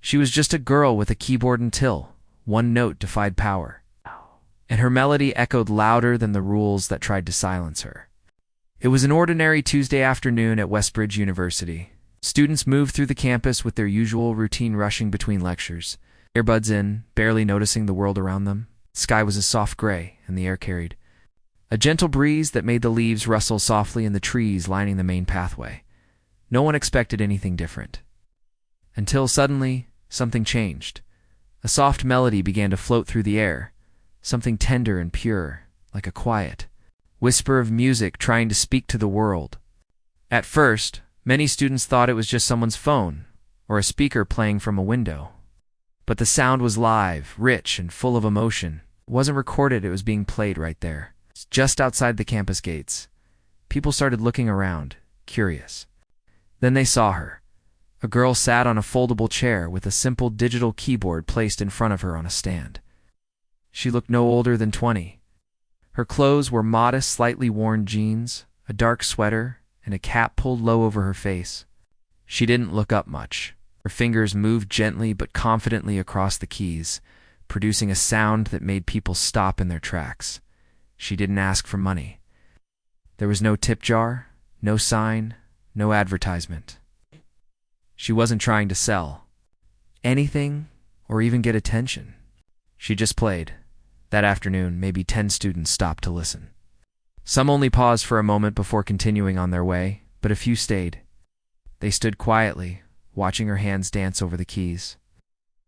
She was just a girl with a keyboard until one note defied power, and her melody echoed louder than the rules that tried to silence her. It was an ordinary Tuesday afternoon at Westbridge University. Students moved through the campus with their usual routine, rushing between lectures, earbuds in, barely noticing the world around them. The sky was a soft gray, and the air carried a gentle breeze that made the leaves rustle softly in the trees lining the main pathway. No one expected anything different. Until suddenly, something changed. A soft melody began to float through the air, something tender and pure, like a quiet whisper of music trying to speak to the world. At first, many students thought it was just someone's phone or a speaker playing from a window. But the sound was live, rich, and full of emotion. It wasn't recorded, it was being played right there, just outside the campus gates. People started looking around, curious. Then they saw her. A girl sat on a foldable chair with a simple digital keyboard placed in front of her on a stand. She looked no older than 20. Her clothes were modest, slightly worn jeans, a dark sweater, and a cap pulled low over her face. She didn't look up much. Her fingers moved gently but confidently across the keys, producing a sound that made people stop in their tracks. She didn't ask for money. There was no tip jar, no sign, no advertisement. She wasn't trying to sell anything or even get attention. She just played. That afternoon, maybe 10 students stopped to listen. Some only paused for a moment before continuing on their way, but a few stayed. They stood quietly, watching her hands dance over the keys.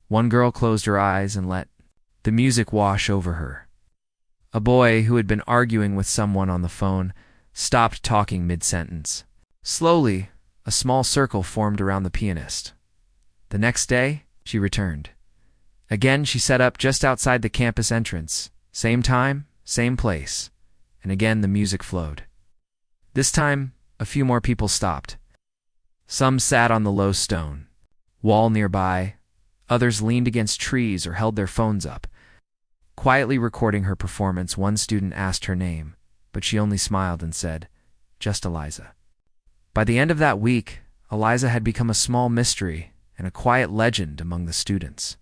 One girl closed her eyes and let the music wash over her. A boy who had been arguing with someone on the phone stopped talking mid-sentence. Slowly, a small circle formed around the pianist. The next day, she returned. Again, she set up just outside the campus entrance. Same time, same place. And again, the music flowed. This time, a few more people stopped. Some sat on the low stone wall nearby. Others leaned against trees or held their phones up. Quietly recording her performance, one student asked her name, but she only smiled and said, "Just Eliza." By the end of that week, Eliza had become a small mystery and a quiet legend among the students.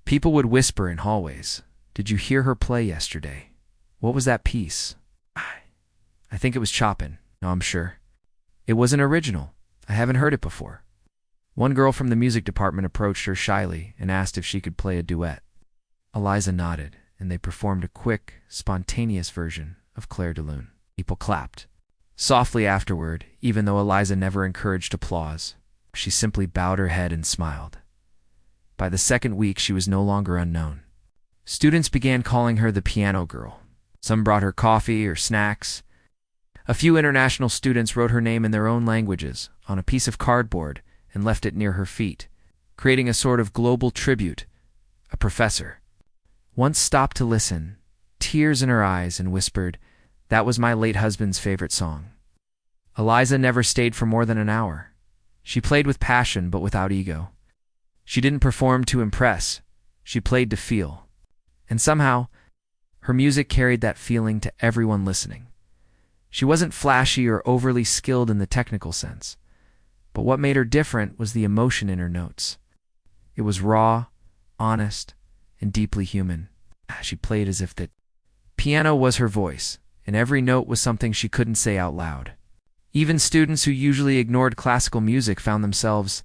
People would whisper in hallways, "Did you hear her play yesterday? What was that piece?" "I think it was Chopin." "No, I'm sure." "It was an original. I haven't heard it before." One girl from the music department approached her shyly and asked if she could play a duet. Eliza nodded, and they performed a quick, spontaneous version of Claire de Lune. People clapped. Softly afterward, even though Eliza never encouraged applause, she simply bowed her head and smiled. By the second week, she was no longer unknown. Students began calling her the piano girl. Some brought her coffee or snacks. A few international students wrote her name in their own languages on a piece of cardboard and left it near her feet, creating a sort of global tribute. A professor once stopped to listen, tears in her eyes, and whispered, "That was my late husband's favorite song." Eliza never stayed for more than an hour. She played with passion but without ego. She didn't perform to impress, she played to feel. And somehow, her music carried that feeling to everyone listening. She wasn't flashy or overly skilled in the technical sense, but what made her different was the emotion in her notes. It was raw, honest, and deeply human. She played as if the piano was her voice, and every note was something she couldn't say out loud. Even students who usually ignored classical music found themselves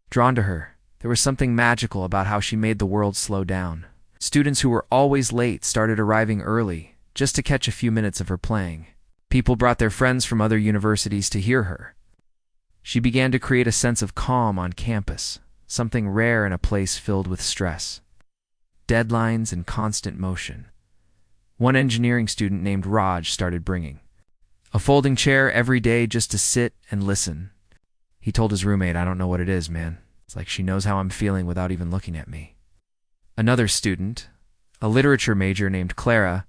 drawn to her. There was something magical about how she made the world slow down. Students who were always late started arriving early, just to catch a few minutes of her playing. People brought their friends from other universities to hear her. She began to create a sense of calm on campus, something rare in a place filled with stress, deadlines, and constant motion. One engineering student named Raj started bringing a folding chair every day just to sit and listen. He told his roommate, "I don't know what it is, man. It's like she knows how I'm feeling without even looking at me." Another student, a literature major named Clara,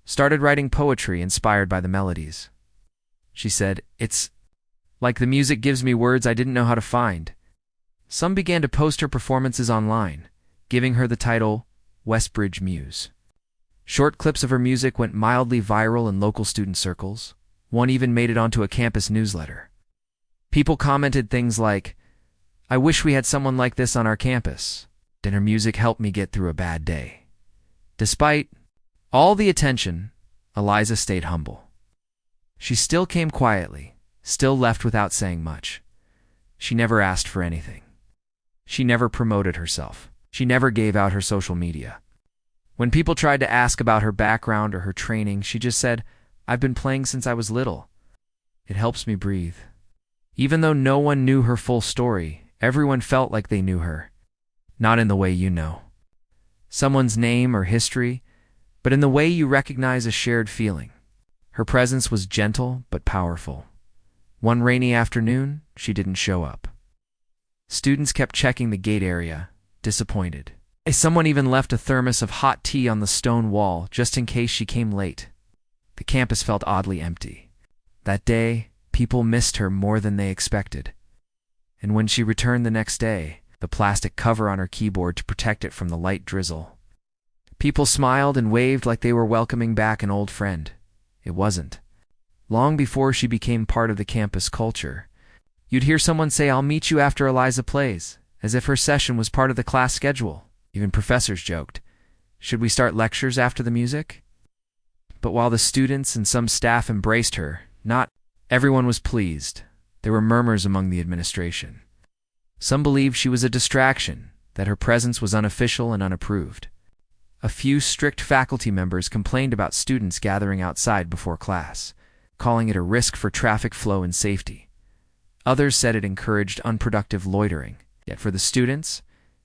started writing poetry inspired by the melodies. She said, "It's like the music gives me words I didn't know how to find." Some began to post her performances online, giving her the title Westbridge Muse. Short clips of her music went mildly viral in local student circles. One even made it onto a campus newsletter. People commented things like, I wish we had someone like this on our campus. And her music helped me get through a bad day. Despite all the attention, Eliza stayed humble. She still came quietly, still left without saying much. She never asked for anything. She never promoted herself. She never gave out her social media. When people tried to ask about her background or her training, she just said, "I've been playing since I was little. It helps me breathe." Even though no one knew her full story, everyone felt like they knew her. Not in the way you know someone's name or history, but in the way you recognize a shared feeling. Her presence was gentle but powerful. One rainy afternoon, she didn't show up. Students kept checking the gate area, disappointed. Someone even left a thermos of hot tea on the stone wall just in case she came late. The campus felt oddly empty. That day, people missed her more than they expected. And when she returned the next day, the plastic cover on her keyboard to protect it from the light drizzle. People smiled and waved like they were welcoming back an old friend. It wasn't. Long before she became part of the campus culture, you'd hear someone say, "I'll meet you after Eliza plays," as if her session was part of the class schedule. Even professors joked, "Should we start lectures after the music?" But while the students and some staff embraced her, not everyone was pleased. There were murmurs among the administration. Some believed she was a distraction, that her presence was unofficial and unapproved. A few strict faculty members complained about students gathering outside before class, calling it a risk for traffic flow and safety. Others said it encouraged unproductive loitering. Yet for the students,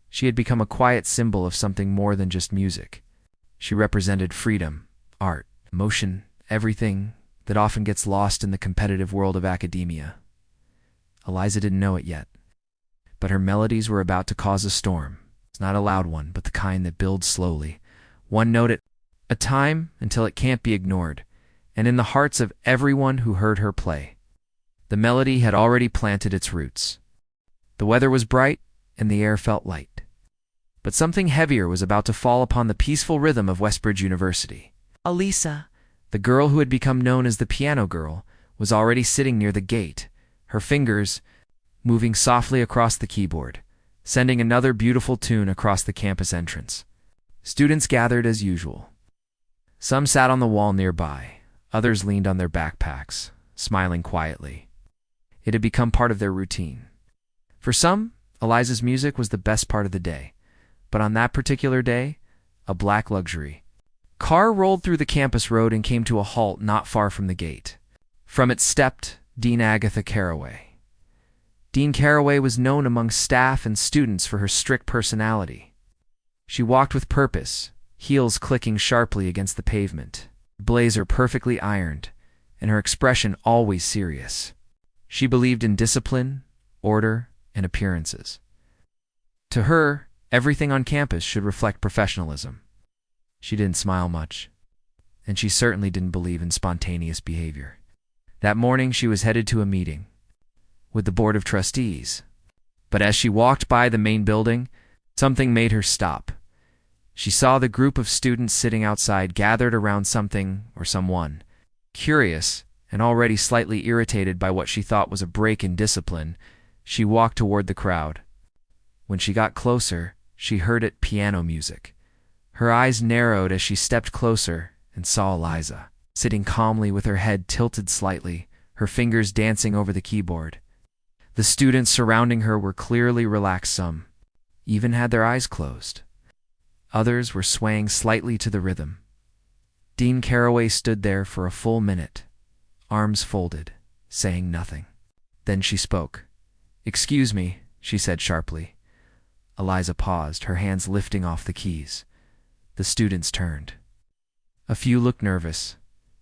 she had become a quiet symbol of something more than just music. She represented freedom, art, emotion, everything that often gets lost in the competitive world of academia. Eliza didn't know it yet, but her melodies were about to cause a storm. It's not a loud one, but the kind that builds slowly, one note at a time until it can't be ignored, and in the hearts of everyone who heard her play. The melody had already planted its roots. The weather was bright, and the air felt light. But something heavier was about to fall upon the peaceful rhythm of Westbridge University. Elisa, the girl who had become known as the piano girl, was already sitting near the gate, her fingers moving softly across the keyboard, sending another beautiful tune across the campus entrance. Students gathered as usual. Some sat on the wall nearby, others leaned on their backpacks, smiling quietly. It had become part of their routine. For some, Eliza's music was the best part of the day, but on that particular day, a black luxury car rolled through the campus road and came to a halt not far from the gate. From it stepped Dean Agatha Caraway. Dean Caraway was known among staff and students for her strict personality. She walked with purpose, heels clicking sharply against the pavement, blazer perfectly ironed, and her expression always serious. She believed in discipline, order, and appearances. To her, everything on campus should reflect professionalism. She didn't smile much, and she certainly didn't believe in spontaneous behavior. That morning she was headed to a meeting with the Board of Trustees. But as she walked by the main building, something made her stop. She saw the group of students sitting outside gathered around something or someone. Curious and already slightly irritated by what she thought was a break in discipline, she walked toward the crowd. When she got closer, she heard it piano music. Her eyes narrowed as she stepped closer and saw Eliza, sitting calmly with her head tilted slightly, her fingers dancing over the keyboard. The students surrounding her were clearly relaxed, some even had their eyes closed. Others were swaying slightly to the rhythm. Dean Caraway stood there for a full minute, arms folded, saying nothing. Then she spoke. "Excuse me," she said sharply. Eliza paused, her hands lifting off the keys. The students turned. A few looked nervous.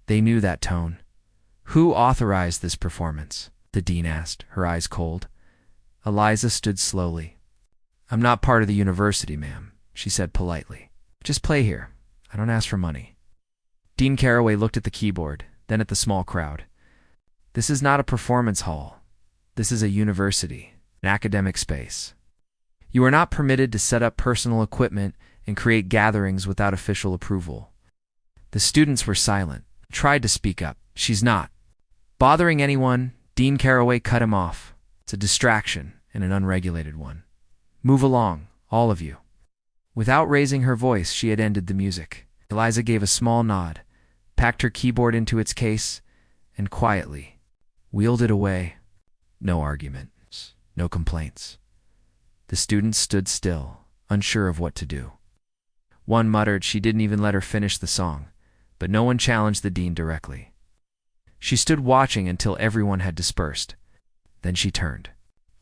They knew that tone. "Who authorized this performance?" the dean asked, her eyes cold. Eliza stood slowly. "I'm not part of the university, ma'am," she said politely. "Just play here. I don't ask for money." Dean Caraway looked at the keyboard, then at the small crowd. "This is not a performance hall. This is a university, an academic space. You are not permitted to set up personal equipment and create gatherings without official approval." The students were silent, tried to speak up. "She's not bothering anyone." Dean Caraway cut him off. "It's a distraction, and an unregulated one. Move along, all of you. Without raising her voice, she had ended the music. Eliza gave a small nod, packed her keyboard into its case, and quietly wheeled it away. No arguments, no complaints. The students stood still, unsure of what to do. One muttered she didn't even let her finish the song, but no one challenged the dean directly. She stood watching until everyone had dispersed. Then she turned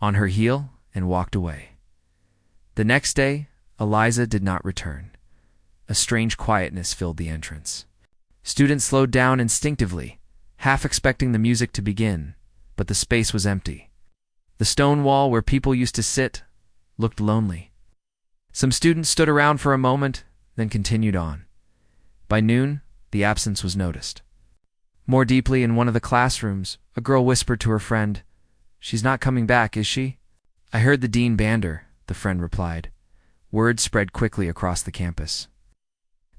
on her heel and walked away. The next day, Eliza did not return. A strange quietness filled the entrance. Students slowed down instinctively, half expecting the music to begin, but the space was empty. The stone wall where people used to sit looked lonely. Some students stood around for a moment, then continued on. By noon, the absence was noticed. More deeply in one of the classrooms, a girl whispered to her friend, "She's not coming back, is she?" "I heard the dean banned her," the friend replied. Word spread quickly across the campus.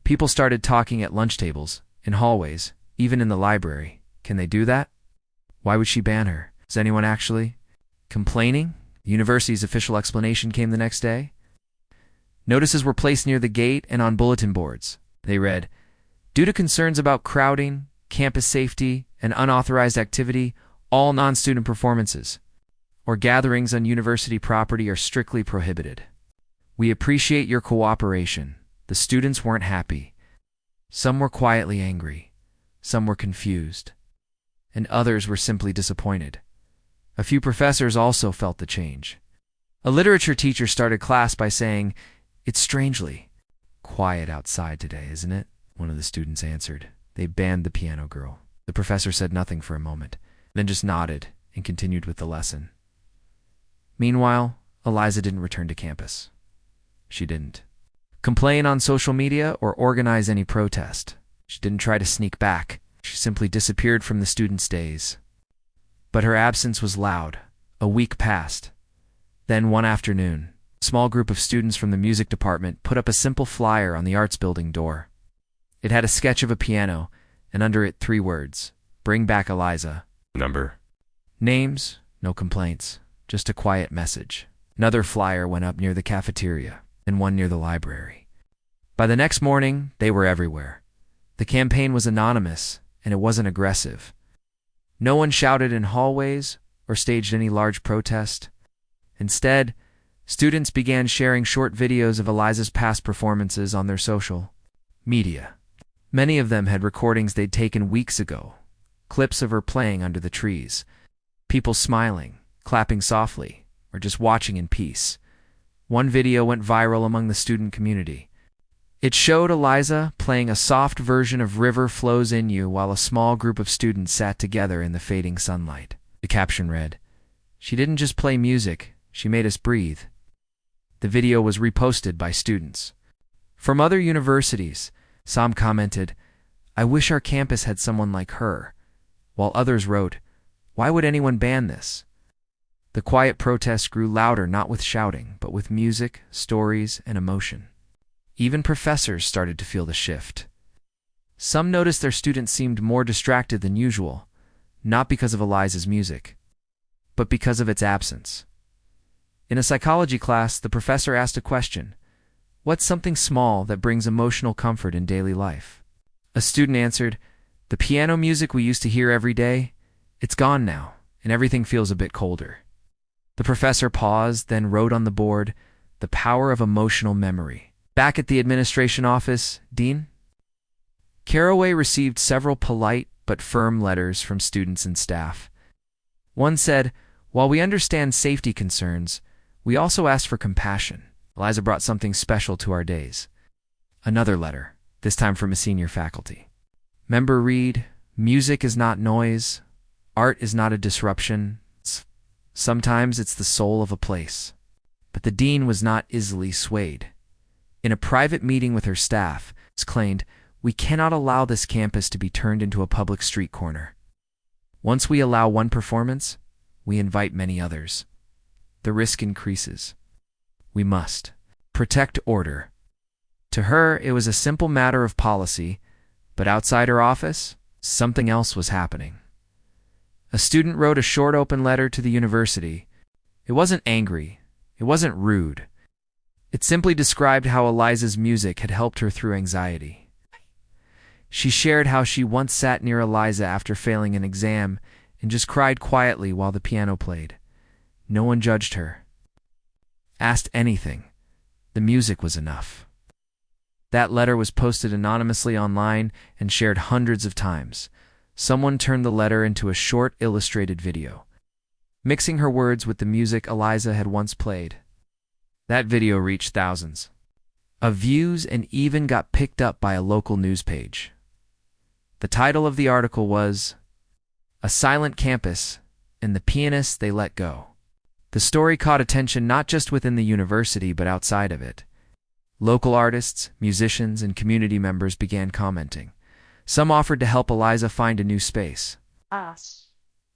People started talking at lunch tables, in hallways, even in the library. Can they do that? Why would she ban her? Is anyone actually complaining? The university's official explanation came the next day. Notices were placed near the gate and on bulletin boards. They read, "Due to concerns about crowding, campus safety, and unauthorized activity, all non-student performances or gatherings on university property are strictly prohibited. We appreciate your cooperation." The students weren't happy. Some were quietly angry, some were confused, and others were simply disappointed. A few professors also felt the change. A literature teacher started class by saying, "It's strangely quiet outside today, isn't it?" One of the students answered. "They banned the piano girl." The professor said nothing for a moment, then just nodded and continued with the lesson. Meanwhile, Eliza didn't return to campus. She didn't complain on social media or organize any protest. She didn't try to sneak back. She simply disappeared from the students' days. But her absence was loud. A week passed. Then one afternoon, a small group of students from the music department put up a simple flyer on the arts building door. It had a sketch of a piano, and under it 3 words, "Bring back Eliza." Number. Names, no complaints, just a quiet message. Another flyer went up near the cafeteria, and one near the library. By the next morning, they were everywhere. The campaign was anonymous, and it wasn't aggressive. No one shouted in hallways or staged any large protest. Instead, students began sharing short videos of Eliza's past performances on their social media. Many of them had recordings they'd taken weeks ago, clips of her playing under the trees, people smiling, clapping softly, or just watching in peace. One video went viral among the student community. It showed Eliza playing a soft version of River Flows in You while a small group of students sat together in the fading sunlight. The caption read, "She didn't just play music, she made us breathe." The video was reposted by students. From other universities, some commented, "I wish our campus had someone like her," while others wrote, "Why would anyone ban this?" The quiet protest grew louder, not with shouting, but with music, stories, and emotion. Even professors started to feel the shift. Some noticed their students seemed more distracted than usual, not because of Eliza's music, but because of its absence. In a psychology class, the professor asked a question: "What's something small that brings emotional comfort in daily life?" A student answered, "The piano music we used to hear every day, it's gone now, and everything feels a bit colder." The professor paused, then wrote on the board, "The power of emotional memory." Back at the administration office, Dean Caraway received several polite but firm letters from students and staff. One said, "While we understand safety concerns, we also ask for compassion. Eliza brought something special to our days." Another letter, this time from a senior faculty member, read, "Music is not noise. Art is not a disruption. Sometimes it's the soul of a place." But the dean was not easily swayed. In a private meeting with her staff, she claimed, "We cannot allow this campus to be turned into a public street corner. Once we allow one performance, we invite many others. The risk increases. We must protect order." To her, it was a simple matter of policy, but outside her office, something else was happening. A student wrote a short open letter to the university. It wasn't angry. It wasn't rude. It simply described how Eliza's music had helped her through anxiety. She shared how she once sat near Eliza after failing an exam and just cried quietly while the piano played. No one judged her, asked anything. The music was enough. That letter was posted anonymously online and shared hundreds of times. Someone turned the letter into a short, illustrated video, mixing her words with the music Eliza had once played. That video reached thousands of views and even got picked up by a local news page. The title of the article was "A Silent Campus and the Pianist They Let Go." The story caught attention not just within the university but outside of it. Local artists, musicians, and community members began commenting. Some offered to help Eliza find a new space.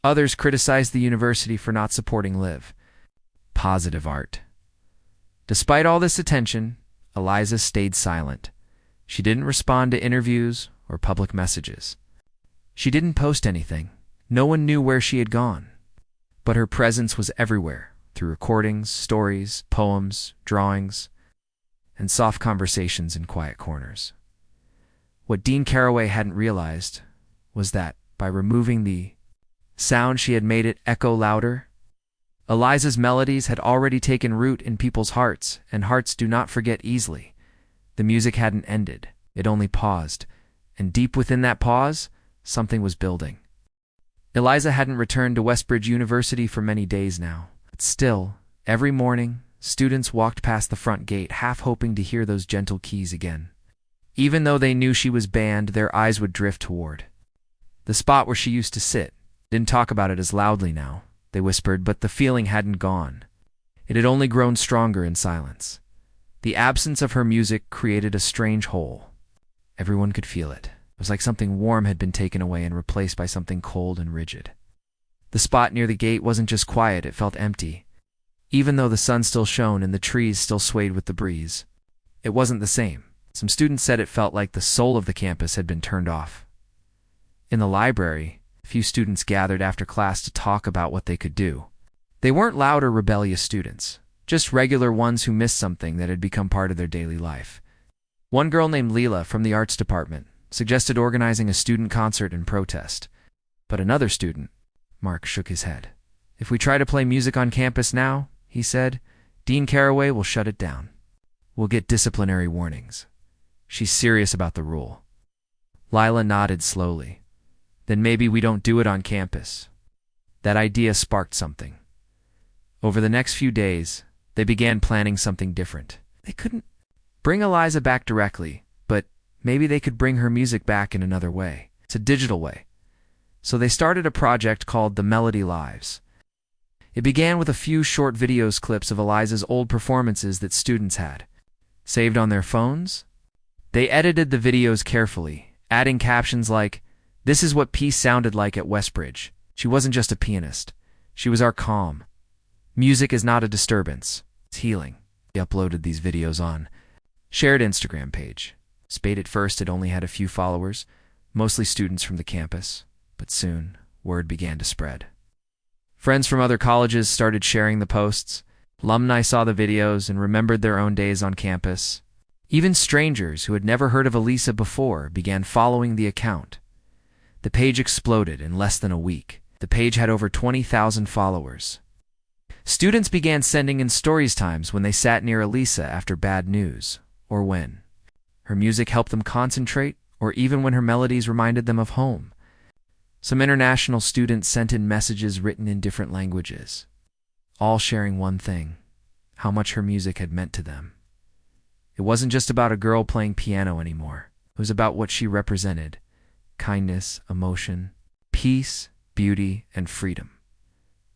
Others criticized the university for not supporting live, positive art. Despite all this attention, Eliza stayed silent. She didn't respond to interviews or public messages. She didn't post anything. No one knew where she had gone. But her presence was everywhere, through recordings, stories, poems, drawings, and soft conversations in quiet corners. What Dean Caraway hadn't realized was that, by removing the sound, she had made it echo louder. Eliza's melodies had already taken root in people's hearts, and hearts do not forget easily. The music hadn't ended. It only paused, and deep within that pause, something was building. Eliza hadn't returned to Westbridge University for many days now. But still, every morning, students walked past the front gate, half hoping to hear those gentle keys again. Even though they knew she was banned, their eyes would drift toward the spot where she used to sit. Didn't talk about it as loudly now, they whispered, but the feeling hadn't gone. It had only grown stronger in silence. The absence of her music created a strange hole. Everyone could feel it. It was like something warm had been taken away and replaced by something cold and rigid. The spot near the gate wasn't just quiet, it felt empty. Even though the sun still shone and the trees still swayed with the breeze, it wasn't the same. Some students said it felt like the soul of the campus had been turned off. In the library, a few students gathered after class to talk about what they could do. They weren't loud or rebellious students, just regular ones who missed something that had become part of their daily life. One girl named Leela from the arts department suggested organizing a student concert in protest. But another student, Mark, shook his head. "If we try to play music on campus now," he said, "Dean Caraway will shut it down. We'll get disciplinary warnings. She's serious about the rule." Lila nodded slowly. "Then maybe we don't do it on campus." That idea sparked something. Over the next few days, they began planning something different. They couldn't bring Eliza back directly, but maybe they could bring her music back in another way. It's a digital way. So they started a project called The Melody Lives. It began with a few short videos clips of Eliza's old performances that students had saved on their phones. They edited the videos carefully, adding captions like, "This is what peace sounded like at Westbridge. She wasn't just a pianist. She was our calm. Music is not a disturbance. It's healing." They uploaded these videos on shared Instagram page. Spade at first had only had a few followers, mostly students from the campus, but soon word began to spread. Friends from other colleges started sharing the posts. Alumni saw the videos and remembered their own days on campus. Even strangers who had never heard of Elisa before began following the account. The page exploded in less than a week. The page had over 20,000 followers. Students began sending in stories times when they sat near Elisa after bad news, or when her music helped them concentrate, or even when her melodies reminded them of home. Some international students sent in messages written in different languages, all sharing one thing: how much her music had meant to them. It wasn't just about a girl playing piano anymore. It was about what she represented: kindness, emotion, peace, beauty, and freedom.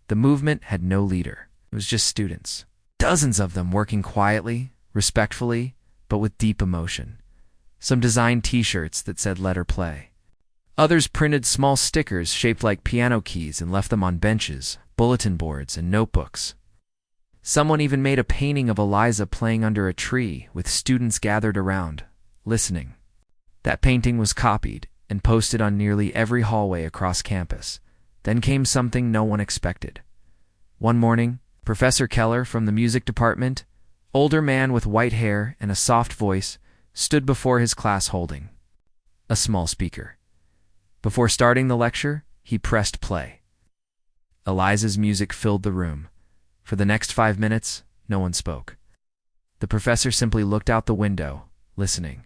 The movement had no leader. It was just students, dozens of them working quietly, respectfully, but with deep emotion. Some designed t-shirts that said "Let her play." Others printed small stickers shaped like piano keys and left them on benches, bulletin boards, and notebooks. Someone even made a painting of Eliza playing under a tree with students gathered around, listening. That painting was copied and posted on nearly every hallway across campus. Then came something no one expected. One morning, a Professor Keller from the music department, older man with white hair and a soft voice, stood before his class holding a small speaker. Before starting the lecture, he pressed play. Eliza's music filled the room. For the next 5 minutes, no one spoke. The professor simply looked out the window, listening.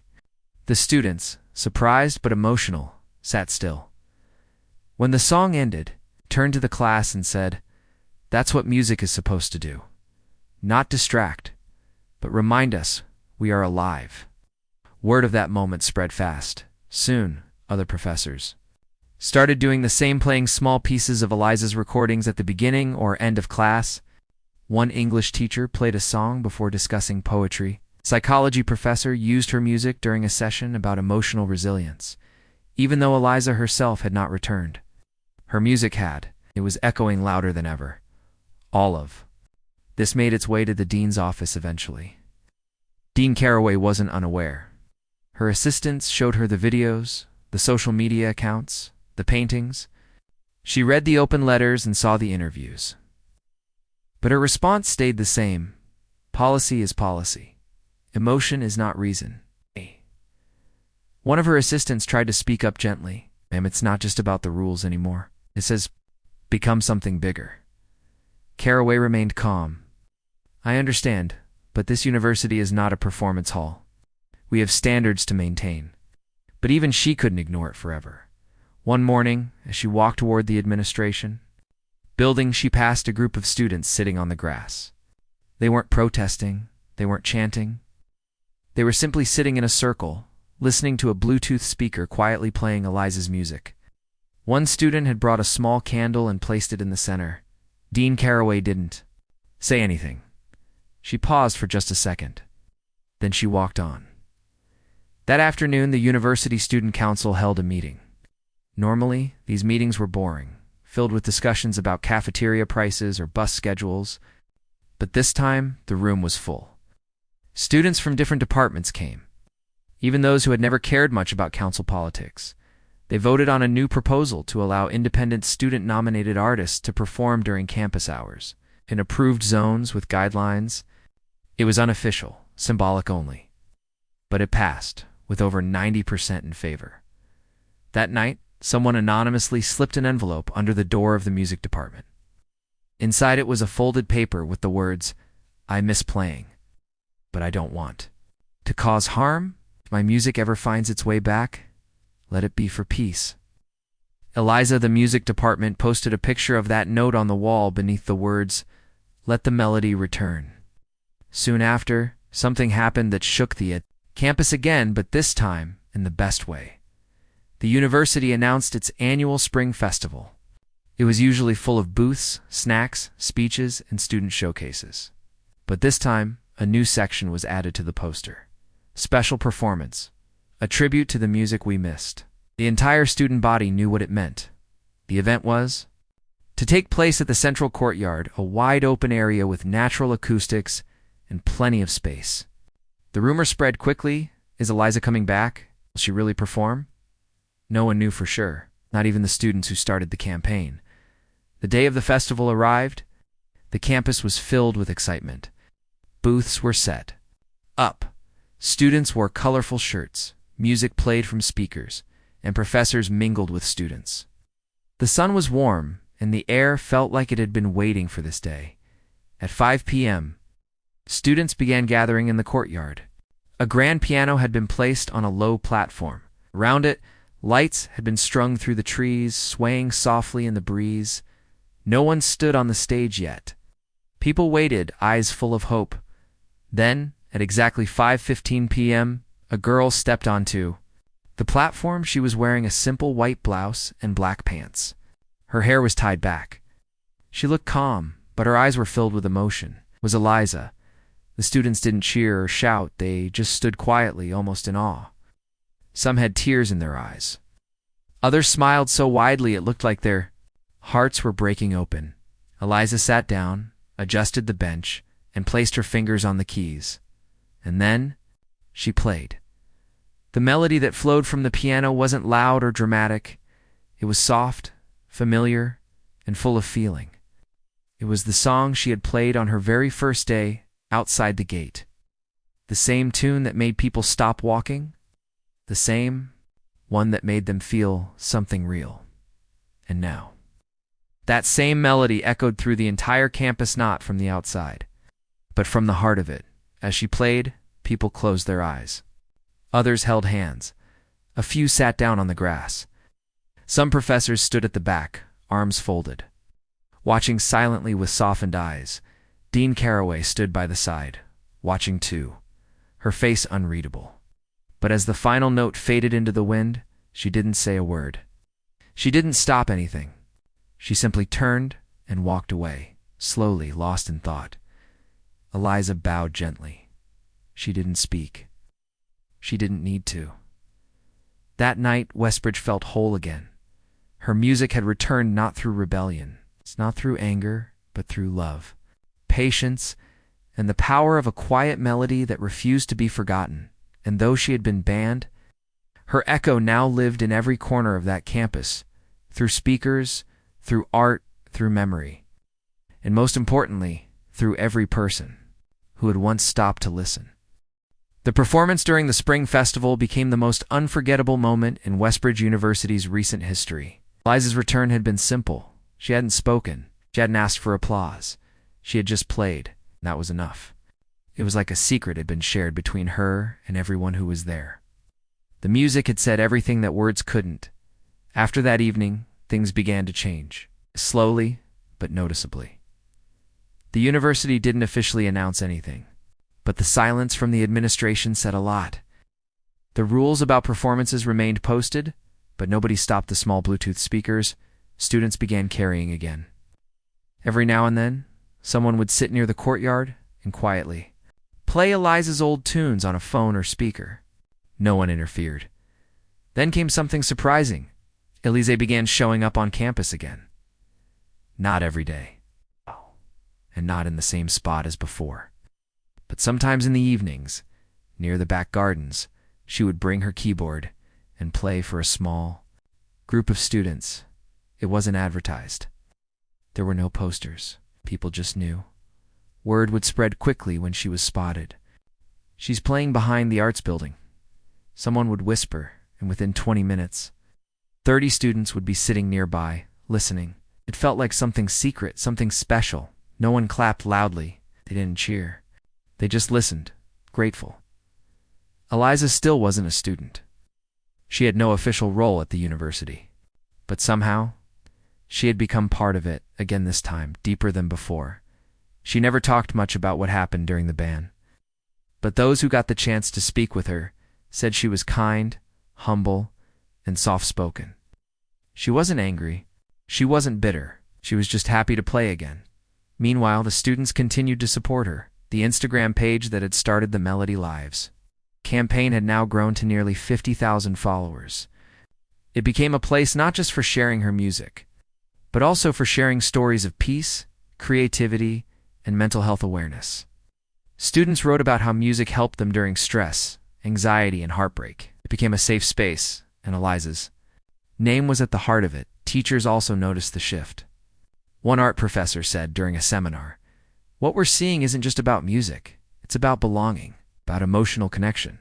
The students, surprised but emotional, sat still. When the song ended, he turned to the class and said, "That's what music is supposed to do. Not distract, but remind us we are alive." Word of that moment spread fast. Soon, other professors started doing the same, playing small pieces of Eliza's recordings at the beginning or end of class. One English teacher played a song before discussing poetry. A psychology professor used her music during a session about emotional resilience, even though Eliza herself had not returned. Her music had. It was echoing louder than ever. Olive. This made its way to the dean's office eventually. Dean Caraway wasn't unaware. Her assistants showed her the videos, the social media accounts, the paintings. She read the open letters and saw the interviews. But her response stayed the same. Policy is policy. Emotion is not reason. One of her assistants tried to speak up gently. "Ma'am, it's not just about the rules anymore. It says, become something bigger." Caraway remained calm. "I understand, but this university is not a performance hall. We have standards to maintain." But even she couldn't ignore it forever. One morning, as she walked toward the administration building, she passed a group of students sitting on the grass. They weren't protesting, they weren't chanting. They were simply sitting in a circle, listening to a Bluetooth speaker quietly playing Eliza's music. One student had brought a small candle and placed it in the center. Dean Caraway didn't say anything. She paused for just a second. Then she walked on. That afternoon, the University Student Council held a meeting. Normally, these meetings were boring, filled with discussions about cafeteria prices or bus schedules. But this time, the room was full. Students from different departments came, even those who had never cared much about council politics. They voted on a new proposal to allow independent student-nominated artists to perform during campus hours, in approved zones with guidelines. It was unofficial, symbolic only. But it passed, with over 90% in favor. That night, someone anonymously slipped an envelope under the door of the music department. Inside it was a folded paper with the words, "I miss playing, but I don't want to cause harm. If my music ever finds its way back, let it be for peace." Eliza, the music department, posted a picture of that note on the wall beneath the words, "Let the melody return." Soon after, something happened that shook the campus again, but this time in the best way. The university announced its annual spring festival. It was usually full of booths, snacks, speeches, and student showcases. But this time, a new section was added to the poster. Special performance, a tribute to the music we missed. The entire student body knew what it meant. The event was to take place at the central courtyard, a wide-open area with natural acoustics and plenty of space. The rumor spread quickly. Is Eliza coming back? Will she really perform? No one knew for sure, not even the students who started the campaign. The day of the festival arrived. The campus was filled with excitement. Booths were set up. Students wore colorful shirts, music played from speakers, and professors mingled with students. The sun was warm, and the air felt like it had been waiting for this day. At 5 p.m., students began gathering in the courtyard. A grand piano had been placed on a low platform. Around it, lights had been strung through the trees, swaying softly in the breeze. No one stood on the stage yet. People waited, eyes full of hope. Then, at exactly 5:15 p.m., a girl stepped onto the platform. She was wearing a simple white blouse and black pants. Her hair was tied back. She looked calm, but her eyes were filled with emotion. It was Eliza. The students didn't cheer or shout. They just stood quietly, almost in awe. Some had tears in their eyes. Others smiled so widely it looked like their hearts were breaking open. Eliza sat down, adjusted the bench, and placed her fingers on the keys. And then she played. The melody that flowed from the piano wasn't loud or dramatic. It was soft, familiar, and full of feeling. It was the song she had played on her very first day outside the gate. The same tune that made people stop walking. The same one that made them feel something real. And now, that same melody echoed through the entire campus, not from the outside, but from the heart of it. As she played, people closed their eyes. Others held hands. A few sat down on the grass. Some professors stood at the back, arms folded. Watching silently with softened eyes, Dean Caraway stood by the side, watching too, her face unreadable. But as the final note faded into the wind, she didn't say a word. She didn't stop anything. She simply turned and walked away, slowly, lost in thought. Eliza bowed gently. She didn't speak. She didn't need to. That night, Westbridge felt whole again. Her music had returned not through rebellion, not through anger, but through love, patience, and the power of a quiet melody that refused to be forgotten. And though she had been banned, her echo now lived in every corner of that campus, through speakers, through art, through memory, and most importantly, through every person who had once stopped to listen. The performance during the Spring Festival became the most unforgettable moment in Westbridge University's recent history. Eliza's return had been simple. She hadn't spoken. She hadn't asked for applause. She had just played, and that was enough. It was like a secret had been shared between her and everyone who was there. The music had said everything that words couldn't. After that evening, things began to change, slowly but noticeably. The university didn't officially announce anything, but the silence from the administration said a lot. The rules about performances remained posted, but nobody stopped the small Bluetooth speakers. Students began carrying again. Every now and then, someone would sit near the courtyard and quietly play Eliza's old tunes on a phone or speaker. No one interfered. Then came something surprising. Eliza began showing up on campus again. Not every day, and not in the same spot as before. But sometimes in the evenings, near the back gardens, she would bring her keyboard and play for a small group of students. It wasn't advertised. There were no posters. People just knew. Word would spread quickly when she was spotted. She's playing behind the arts building. Someone would whisper, and within 20 minutes, 30 students would be sitting nearby, listening. It felt like something secret, something special. No one clapped loudly. They didn't cheer. They just listened, grateful. Eliza still wasn't a student. She had no official role at the university. But somehow, she had become part of it, again this time, deeper than before. She never talked much about what happened during the ban. But those who got the chance to speak with her said she was kind, humble, and soft-spoken. She wasn't angry. She wasn't bitter. She was just happy to play again. Meanwhile, the students continued to support her. The Instagram page that had started the Melody Lives campaign had now grown to nearly 50,000 followers. It became a place not just for sharing her music, but also for sharing stories of peace, creativity, and mental health awareness. Students wrote about how music helped them during stress, anxiety, and heartbreak. It became a safe space, and Eliza's name was at the heart of it. Teachers also noticed the shift. One art professor said during a seminar, "What we're seeing isn't just about music. It's about belonging, about emotional connection.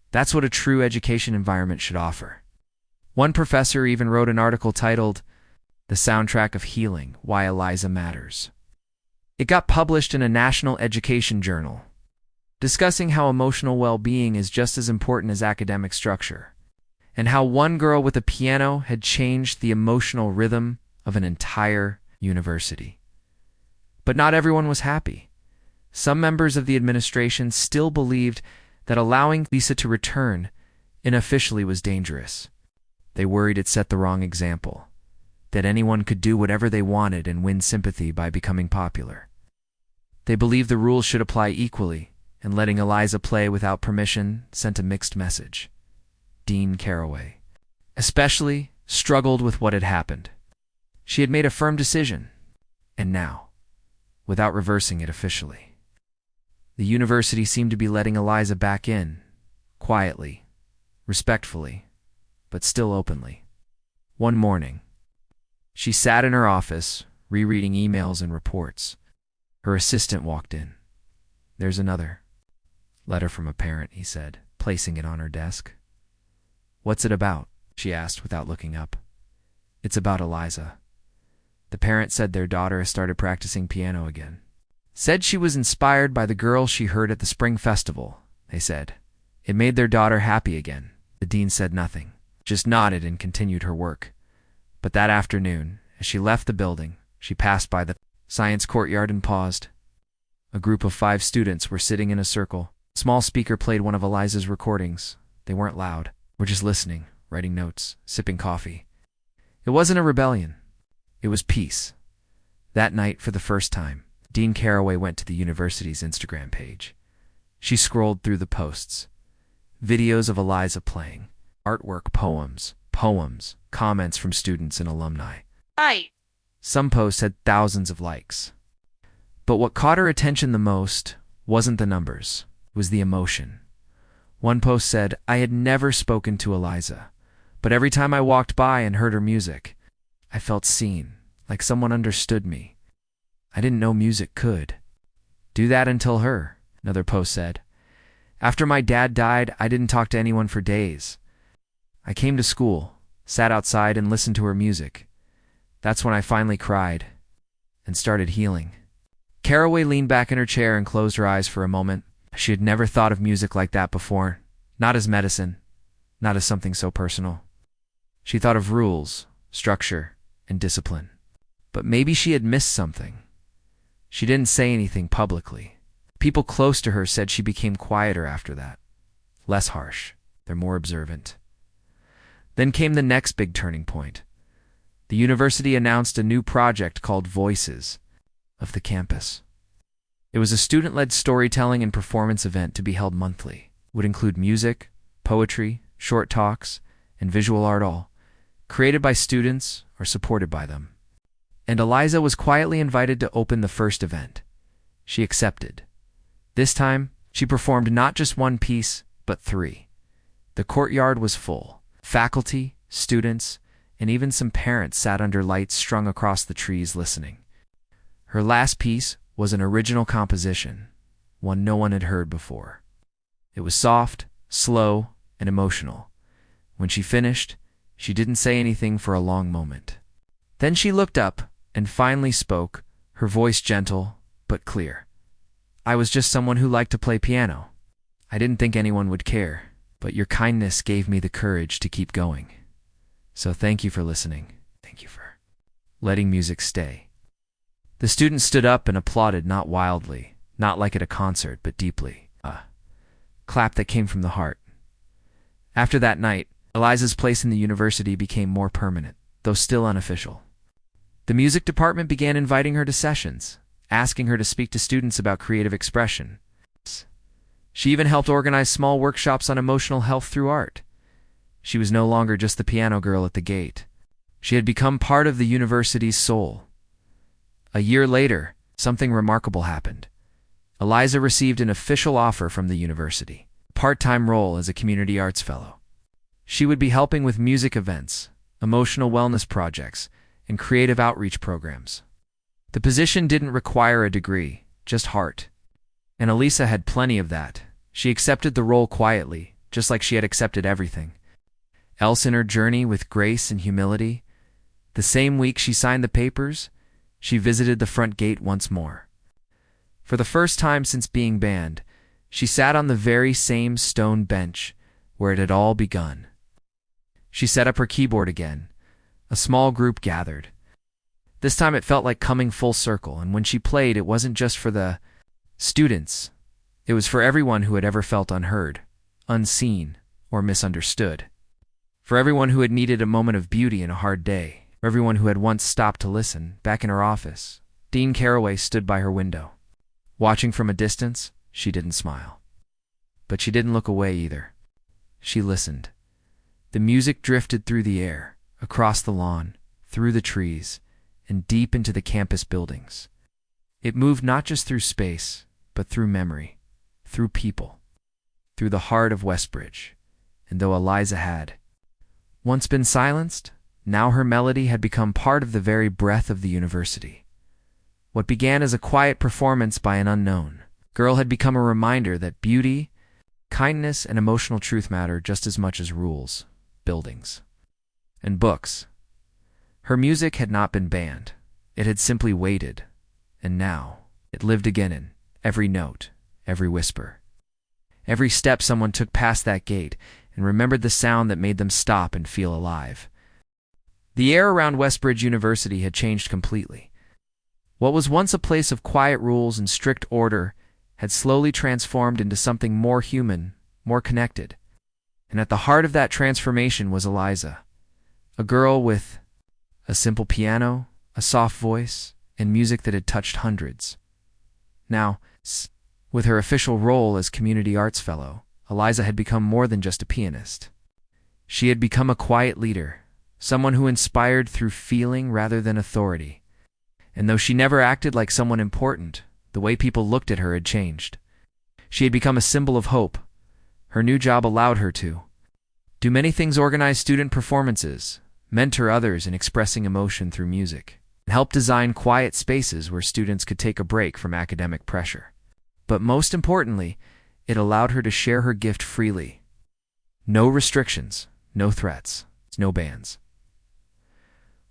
That's what a true education environment should offer." One professor even wrote an article titled, "The Soundtrack of Healing: Why Eliza Matters." It got published in a national education journal, discussing how emotional well-being is just as important as academic structure, and how one girl with a piano had changed the emotional rhythm of an entire university. But not everyone was happy. Some members of the administration still believed that allowing Lisa to return unofficially was dangerous. They worried it set the wrong example, that anyone could do whatever they wanted and win sympathy by becoming popular. They believed the rules should apply equally, and letting Eliza play without permission sent a mixed message. Dean Caraway, especially, struggled with what had happened. She had made a firm decision, and now, without reversing it officially, the university seemed to be letting Eliza back in, quietly, respectfully, but still openly. One morning, she sat in her office, rereading emails and reports. Her assistant walked in. "There's another letter from a parent," he said, placing it on her desk. "What's it about?" she asked without looking up. "It's about Eliza. The parent said their daughter has started practicing piano again. Said she was inspired by the girl she heard at the spring festival, they said. It made their daughter happy again." The dean said nothing, just nodded and continued her work. But that afternoon, as she left the building, she passed by the science courtyard and paused. A group of 5 students were sitting in a circle. A small speaker played one of Eliza's recordings. They weren't loud. We're just listening, writing notes, sipping coffee. It wasn't a rebellion. It was peace. That night, for the first time, Dean Caraway went to the university's Instagram page. She scrolled through the posts. Videos of Eliza playing, artwork, poems, comments from students and alumni. Some posts had thousands of likes. But what caught her attention the most wasn't the numbers, it was the emotion. One post said, "I had never spoken to Eliza, but every time I walked by and heard her music, I felt seen, like someone understood me. I didn't know music could do that until her." Another post said, "After my dad died, I didn't talk to anyone for days. I came to school, sat outside and listened to her music. That's when I finally cried and started healing." Caraway leaned back in her chair and closed her eyes for a moment. She had never thought of music like that before, not as medicine, not as something so personal. She thought of rules, structure, and discipline. But maybe she had missed something. She didn't say anything publicly. People close to her said she became quieter after that. Less harsh. They're more observant. Then came the next big turning point. The university announced a new project called Voices of the Campus. It was a student-led storytelling and performance event to be held monthly. It would include music, poetry, short talks, and visual art, all created by students or supported by them. And Eliza was quietly invited to open the first event. She accepted. This time, she performed not just one piece, but 3. The courtyard was full. Faculty, students, and even some parents sat under lights strung across the trees listening. Her last piece was an original composition, one no one had heard before. It was soft, slow, and emotional. When she finished, she didn't say anything for a long moment. Then she looked up and finally spoke, her voice gentle but clear. "I was just someone who liked to play piano. I didn't think anyone would care, but your kindness gave me the courage to keep going. So thank you for listening. Thank you for letting music stay." The students stood up and applauded, not wildly, not like at a concert, but deeply. A clap that came from the heart. After that night, Eliza's place in the university became more permanent, though still unofficial. The music department began inviting her to sessions, asking her to speak to students about creative expression. She even helped organize small workshops on emotional health through art. She was no longer just the piano girl at the gate. She had become part of the university's soul. A year later, something remarkable happened. Eliza received an official offer from the university, a part-time role as a community arts fellow. She would be helping with music events, emotional wellness projects, and creative outreach programs. The position didn't require a degree, just heart. And Eliza had plenty of that. She accepted the role quietly, just like she had accepted everything else in her journey, with grace and humility. The same week she signed the papers, she visited the front gate once more. For the first time since being banned, she sat on the very same stone bench where it had all begun. She set up her keyboard again. A small group gathered. This time it felt like coming full circle, and when she played, it wasn't just for the students. It was for everyone who had ever felt unheard, unseen, or misunderstood. For everyone who had needed a moment of beauty in a hard day. For everyone who had once stopped to listen. Back in her office, Dean Caraway stood by her window. Watching from a distance, she didn't smile. But she didn't look away either. She listened. The music drifted through the air, across the lawn, through the trees, and deep into the campus buildings. It moved not just through space, but through memory, through people, through the heart of Westbridge. And though Eliza had once been silenced, Now her melody had become part of the very breath of the university. What began as a quiet performance by an unknown girl had become a reminder that beauty, kindness, and emotional truth matter just as much as rules, buildings, and books. Her music had not been banned. It had simply waited, and now it lived again in every note, every whisper, every step someone took past that gate, and remembered the sound that made them stop and feel alive. The air around Westbridge University had changed completely. What was once a place of quiet rules and strict order had slowly transformed into something more human, more connected. And at the heart of that transformation was Eliza, a girl with a simple piano, a soft voice, and music that had touched hundreds. Now, with her official role as Community Arts Fellow, Eliza had become more than just a pianist. She had become a quiet leader, someone who inspired through feeling rather than authority. And though she never acted like someone important, the way people looked at her had changed. She had become a symbol of hope. Her new job allowed her to do many things: organize student performances, mentor others in expressing emotion through music, and help design quiet spaces where students could take a break from academic pressure. But most importantly, it allowed her to share her gift freely. No restrictions, no threats, no bans.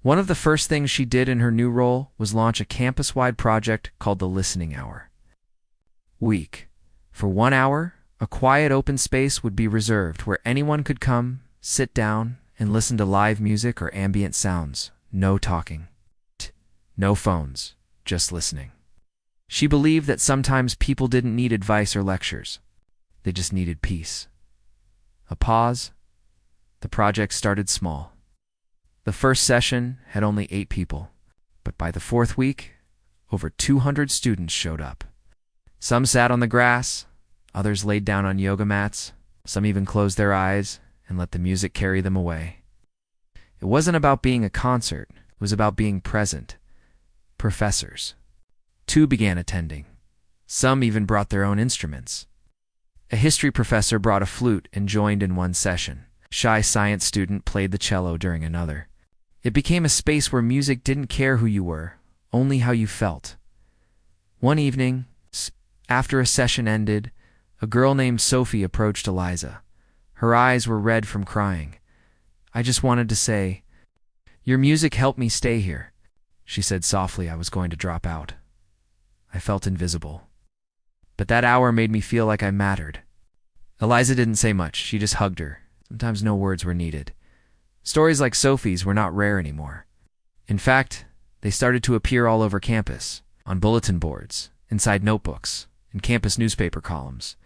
One of the first things she did in her new role was launch a campus-wide project called the Listening Hour. For 1 hour, a quiet open space would be reserved where anyone could come, sit down, and listen to live music or ambient sounds. No talking. No phones, just listening. She believed that sometimes people didn't need advice or lectures. They just needed peace. A pause. The project started small. The first session had only 8 people, but by the 4th week, over 200 students showed up. Some sat on the grass, others laid down on yoga mats, some even closed their eyes and let the music carry them away. It wasn't about being a concert, it was about being present. Professors, 2 began attending. Some even brought their own instruments. A history professor brought a flute and joined in one session. A shy science student played the cello during another. It became a space where music didn't care who you were, only how you felt. One evening, after a session ended, a girl named Sophie approached Eliza. Her eyes were red from crying. "I just wanted to say, your music helped me stay here," she said softly. "I was going to drop out. I felt invisible. But that hour made me feel like I mattered." Eliza didn't say much. She just hugged her. Sometimes no words were needed. Stories like Sophie's were not rare anymore. In fact, they started to appear all over campus, on bulletin boards, inside notebooks, in campus newspaper columns.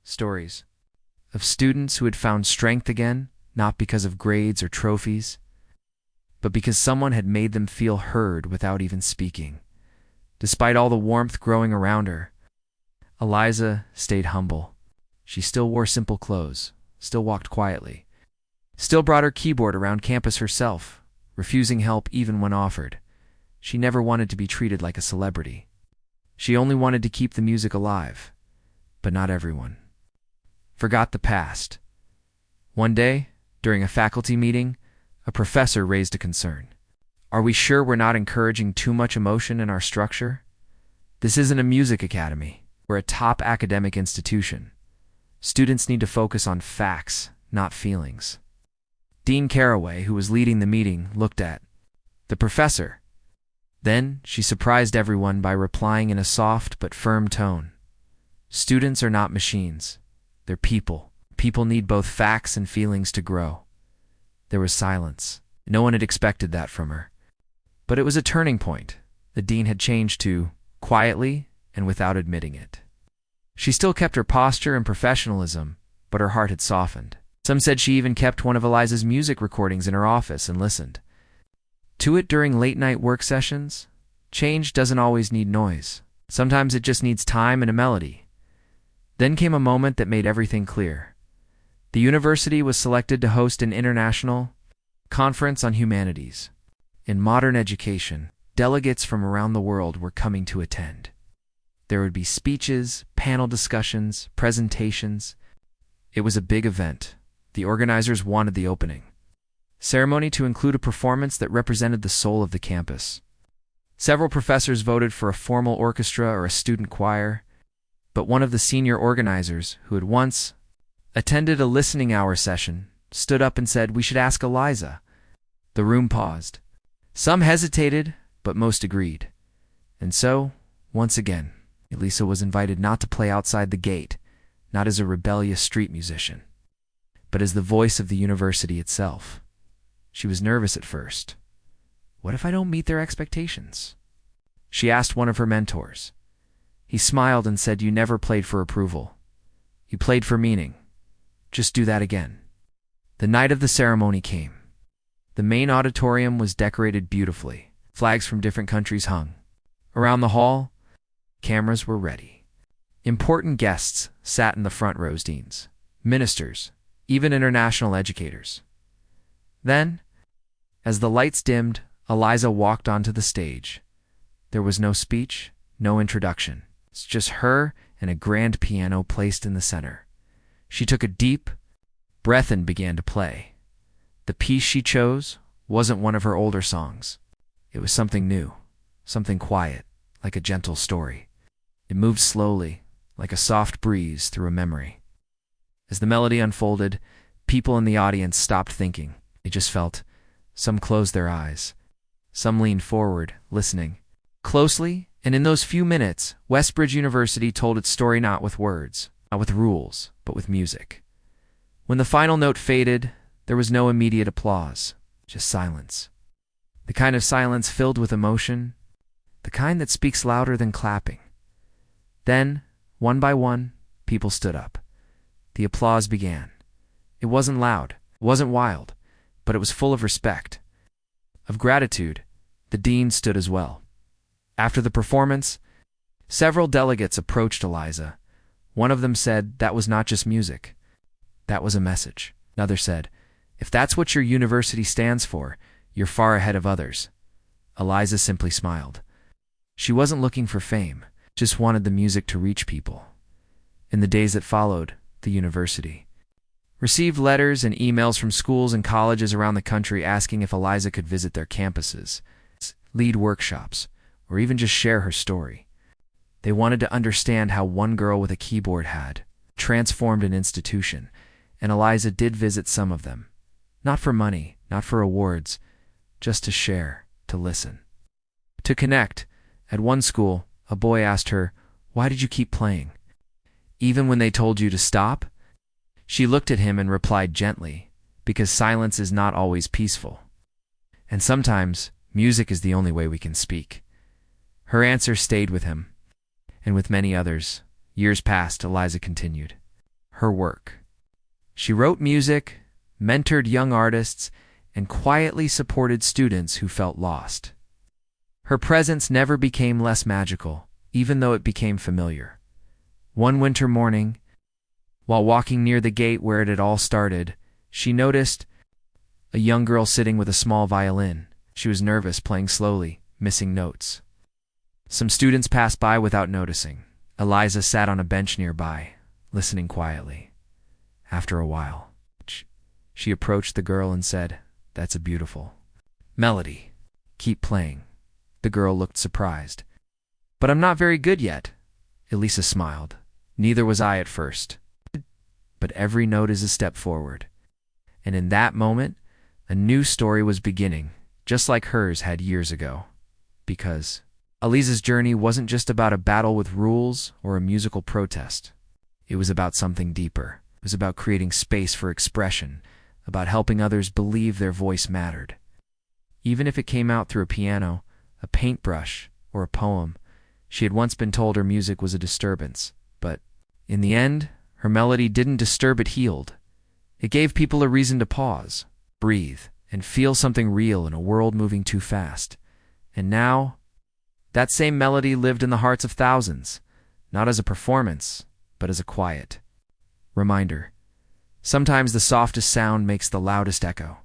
Stories of students who had found strength again, not because of grades or trophies, but because someone had made them feel heard without even speaking. Despite all the warmth growing around her, Eliza stayed humble. She still wore simple clothes, still walked quietly, still brought her keyboard around campus herself, refusing help even when offered. She never wanted to be treated like a celebrity. She only wanted to keep the music alive. But not everyone forgot the past. One day, during a faculty meeting, a professor raised a concern. "Are we sure we're not encouraging too much emotion in our structure? This isn't a music academy. We're a top academic institution. Students need to focus on facts, not feelings." Dean Caraway, who was leading the meeting, looked at the professor. Then she surprised everyone by replying in a soft but firm tone. "Students are not machines. They're people. People need both facts and feelings to grow." There was silence. No one had expected that from her. But it was a turning point. The dean had changed too, quietly and without admitting it. She still kept her posture and professionalism, but her heart had softened. Some said she even kept one of Eliza's music recordings in her office and listened to it during late-night work sessions. Change doesn't always need noise. Sometimes it just needs time and a melody. Then came a moment that made everything clear. The university was selected to host an international conference on humanities. In modern education, delegates from around the world were coming to attend. There would be speeches, panel discussions, presentations. It was a big event. The organizers wanted the opening. ceremony to include a performance that represented the soul of the campus. Several professors voted for a formal orchestra or a student choir, but one of the senior organizers, who had once attended a listening hour session, stood up and said, "We should ask Eliza." The room paused. Some hesitated, but most agreed. And so, once again, Elisa was invited not to play outside the gate, not as a rebellious street musician, but as the voice of the university itself. She was nervous at first. What if I don't meet their expectations? She asked one of her mentors. He smiled and said, "You never played for approval. You played for meaning. Just do that again." The night of the ceremony came. The main auditorium was decorated beautifully. Flags from different countries hung. Around the hall, cameras were ready. Important guests sat in the front rows, deans, ministers, even international educators. Then, as the lights dimmed, Eliza walked onto the stage. There was no speech, no introduction. It's just her and a grand piano placed in the center. She took a deep breath and began to play. The piece she chose wasn't one of her older songs. It was something new, something quiet, like a gentle story. It moved slowly, like a soft breeze through a memory. As the melody unfolded, people in the audience stopped thinking. They just felt. Some closed their eyes. Some leaned forward, listening closely, and in those few minutes, Westbridge University told its story not with words, not with rules, but with music. When the final note faded, there was no immediate applause, just silence. The kind of silence filled with emotion, the kind that speaks louder than clapping. Then, one by one, people stood up. The applause began. It wasn't loud, it wasn't wild, but it was full of respect, of gratitude. The dean stood as well. After the performance, several delegates approached Eliza. One of them said, "That was not just music. That was a message." Another said, "If that's what your university stands for, you're far ahead of others." Eliza simply smiled. She wasn't looking for fame, just wanted the music to reach people. In the days that followed, the university received letters and emails from schools and colleges around the country asking if Eliza could visit their campuses, lead workshops, or even just share her story. They wanted to understand how one girl with a keyboard had transformed an institution, and Eliza did visit some of them. Not for money, not for awards, just to share, to listen, to connect. At one school, a boy asked her, "Why did you keep playing? Even when they told you to stop?" She looked at him and replied gently, "Because silence is not always peaceful. And sometimes, music is the only way we can speak." Her answer stayed with him, and with many others. Years passed, Eliza continued her work. She wrote music, mentored young artists, and quietly supported students who felt lost. Her presence never became less magical, even though it became familiar. One winter morning, while walking near the gate where it had all started, she noticed a young girl sitting with a small violin. She was nervous, playing slowly, missing notes. Some students passed by without noticing. Eliza sat on a bench nearby, listening quietly. After a while, she approached the girl and said, "That's a beautiful melody. Keep playing." The girl looked surprised. "But I'm not very good yet." Elisa smiled. "Neither was I at first. But every note is a step forward." And in that moment, a new story was beginning, just like hers had years ago. Because Elisa's journey wasn't just about a battle with rules or a musical protest. It was about something deeper. It was about creating space for expression, about helping others believe their voice mattered. Even if it came out through a piano, a paintbrush, or a poem, she had once been told her music was a disturbance. But in the end, her melody didn't disturb, it healed. It gave people a reason to pause, breathe, and feel something real in a world moving too fast. And now, that same melody lived in the hearts of thousands, not as a performance, but as a quiet reminder. Sometimes the softest sound makes the loudest echo.